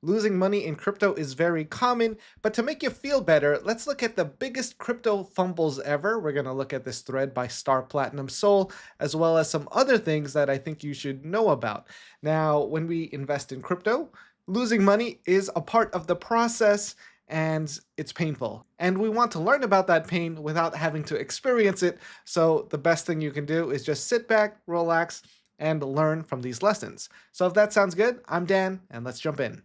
Losing money in crypto is very common, but to make you feel better, let's look at the biggest crypto fumbles ever. We're going to look at this thread by Star Platinum Soul, as well as some other things that I think you should know about. Now, when we invest in crypto, losing money is a part of the process and it's painful. And we want to learn about that pain without having to experience it. So the best thing you can do is just sit back, relax, and learn from these lessons. So if that sounds good, I'm Dan, and let's jump in.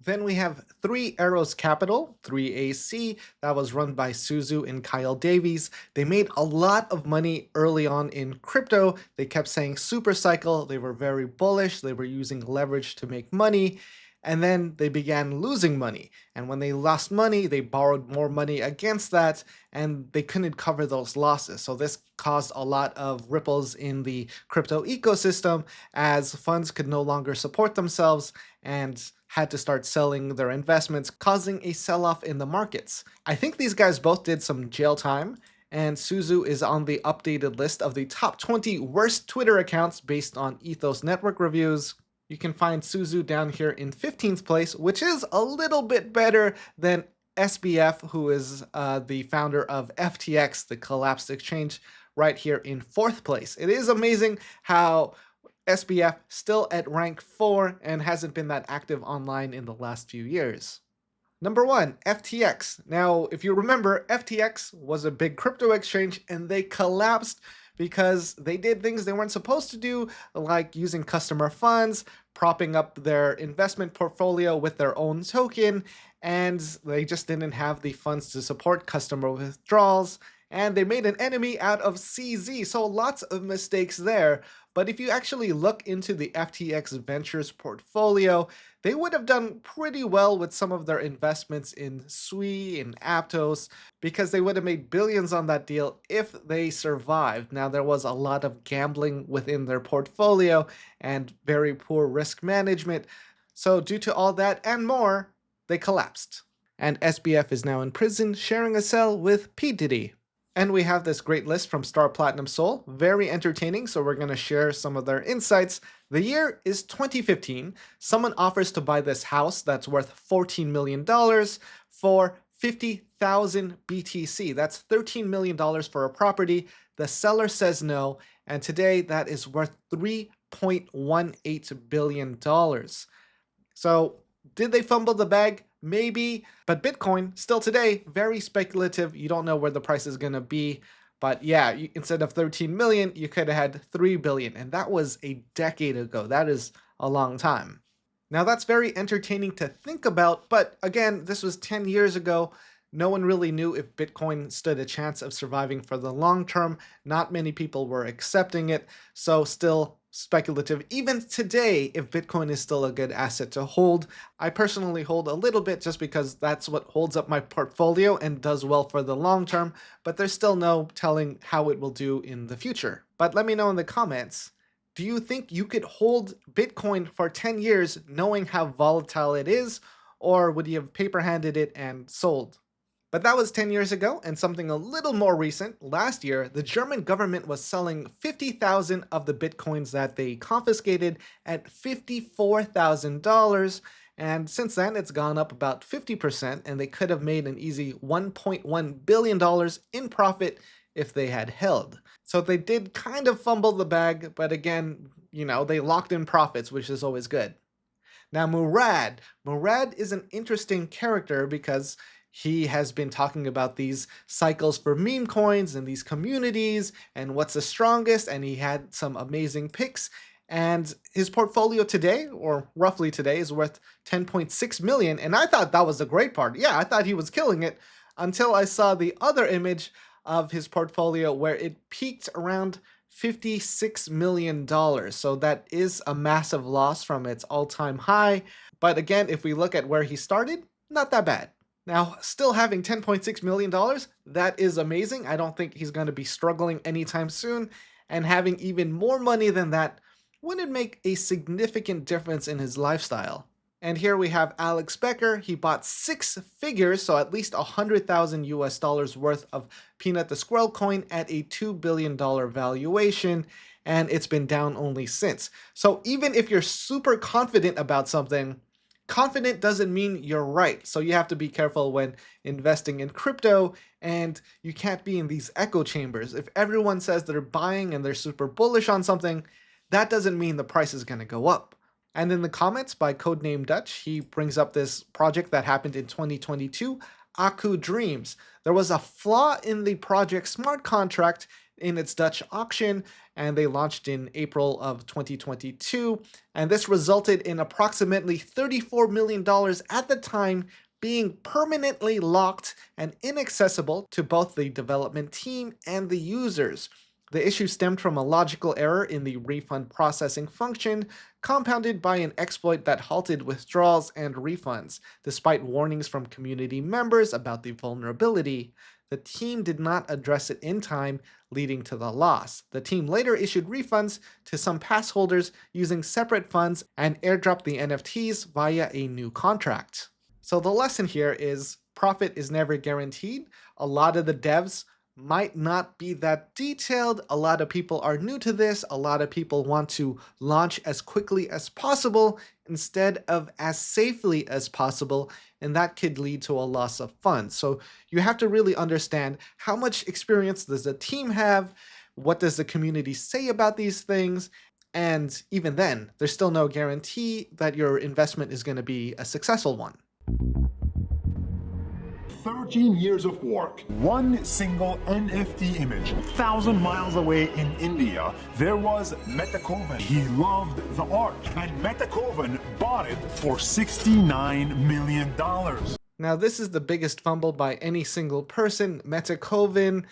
Then we have Three Arrows Capital, 3AC, that was run by Suzu and Kyle Davies. They made a lot of money early on in crypto. They kept saying super cycle. They were very bullish. They were using leverage to make money. And then they began losing money. And when they lost money, they borrowed more money against that, and they couldn't cover those losses. So this caused a lot of ripples in the crypto ecosystem as funds could no longer support themselves and had to start selling their investments, causing a sell-off in the markets. I think these guys both did some jail time, and Suzu is on the updated list of the top 20 worst Twitter accounts based on Ethos Network reviews. You can find Suzu down here in 15th place, which is a little bit better than SBF, who is the founder of FTX, the Collapsed Exchange, right here in 4th place. It is amazing how SBF still at rank 4 and hasn't been that active online in the last few years. Number 1, FTX. Now, if you remember, FTX was a big crypto exchange and they collapsed because they did things they weren't supposed to do, like using customer funds, propping up their investment portfolio with their own token, and they just didn't have the funds to support customer withdrawals, and they made an enemy out of CZ, so lots of mistakes there. But if you actually look into the FTX Ventures portfolio, they would have done pretty well with some of their investments in Sui and Aptos because they would have made billions on that deal if they survived. Now, there was a lot of gambling within their portfolio and very poor risk management. So due to all that and more, they collapsed. And SBF is now in prison sharing a cell with P. Diddy. And we have this great list from Star Platinum Soul, very entertaining, so we're going to share some of their insights. The year is 2015. Someone offers to buy this house that's worth $14 million for 50,000 BTC. That's $13 million for a property. The seller says no, and today that is worth $3.18 billion. So did they fumble the bag? Maybe, but Bitcoin still today, very speculative. You don't know where the price is going to be. But yeah, instead of 13 million, you could have had 3 billion. And that was a decade ago. That is a long time. Now that's very entertaining to think about. But again, this was 10 years ago. No one really knew if Bitcoin stood a chance of surviving for the long term. Not many people were accepting it. So still speculative. Even today, if Bitcoin is still a good asset to hold, I personally hold a little bit just because that's what holds up my portfolio and does well for the long term, but there's still no telling how it will do in the future. But let me know in the comments, do you think you could hold Bitcoin for 10 years knowing how volatile it is, or would you have paper handed it and sold? But that was 10 years ago, and something a little more recent. Last year, the German government was selling 50,000 of the bitcoins that they confiscated at $54,000. And since then, it's gone up about 50%, and they could have made an easy $1.1 billion in profit if they had held. So they did kind of fumble the bag, but again, they locked in profits, which is always good. Now, Murad. Murad is an interesting character because he has been talking about these cycles for meme coins and these communities and what's the strongest, and he had some amazing picks. And his portfolio today, or roughly today, is worth 10.6 million. And I thought that was the great part. Yeah, I thought he was killing it until I saw the other image of his portfolio where it peaked around $56 million. So that is a massive loss from its all-time high. But again, if we look at where he started, not that bad. Now, still having $10.6 million, that is amazing. I don't think he's going to be struggling anytime soon. And having even more money than that wouldn't make a significant difference in his lifestyle. And here we have Alex Becker. He bought 6 figures, so at least 100,000 US dollars worth of Peanut the Squirrel coin at a $2 billion valuation. And it's been down only since. So even if you're super confident about something, Confident doesn't mean you're right. So you have to be careful when investing in crypto, and you can't be in these echo chambers. If everyone says they're buying and they're super bullish on something, that doesn't mean the price is going to go up. And in the comments by Codename Dutch, he brings up this project that happened in 2022, Aku Dreams. There was a flaw in the project smart contract in its Dutch auction, and they launched in April of 2022. And this resulted in approximately $34 million at the time being permanently locked and inaccessible to both the development team and the users. The issue stemmed from a logical error in the refund processing function, compounded by an exploit that halted withdrawals and refunds. Despite warnings from community members about the vulnerability, the team did not address it in time, leading to the loss. The team later issued refunds to some pass holders using separate funds and airdropped the NFTs via a new contract. So the lesson here is profit is never guaranteed. A lot of the devs might not be that detailed. A lot of people are new to this. A lot of people want to launch as quickly as possible instead of as safely as possible, and that could lead to a loss of funds. So you have to really understand how much experience does the team have, what does the community say about these things, and even then, there's still no guarantee that your investment is going to be a successful one. 13 years of work, one single NFT image. 1,000 miles away in India, there was Memecoins. He loved the art, and Memecoins bought it for $69 million. Now, this is the biggest fumble by any single person. Memecoins,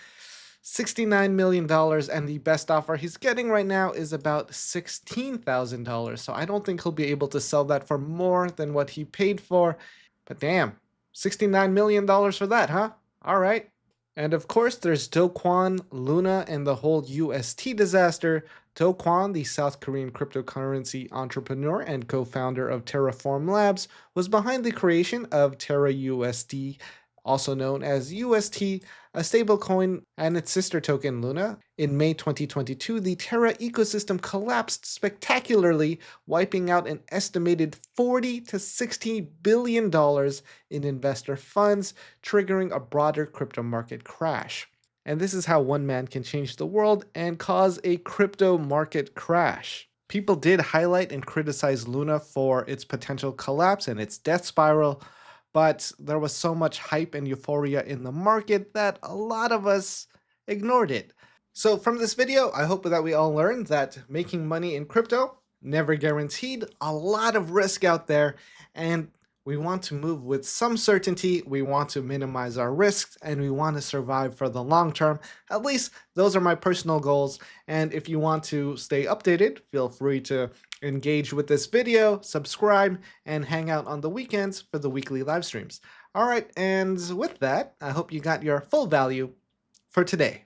$69 million, and the best offer he's getting right now is about $16,000. So I don't think he'll be able to sell that for more than what he paid for. But damn, $69 million for that, huh? All right. And of course, there's Kwon, Luna, and the whole UST disaster. Kwon, the South Korean cryptocurrency entrepreneur and co-founder of Terraform Labs, was behind the creation of Terra UST, also known as UST, a stablecoin, and its sister token Luna. In May 2022, the Terra ecosystem collapsed spectacularly, wiping out an estimated $40 to $60 billion in investor funds, triggering a broader crypto market crash. And this is how one man can change the world and cause a crypto market crash. People did highlight and criticize Luna for its potential collapse and its death spiral, but there was so much hype and euphoria in the market that a lot of us ignored it. So from this video, I hope that we all learned that making money in crypto, never guaranteed, a lot of risk out there, and we want to move with some certainty, we want to minimize our risks, and we want to survive for the long term. At least those are my personal goals, and if you want to stay updated, feel free to engage with this video, subscribe, and hang out on the weekends for the weekly live streams. All right, and with that, I hope you got your full value for today.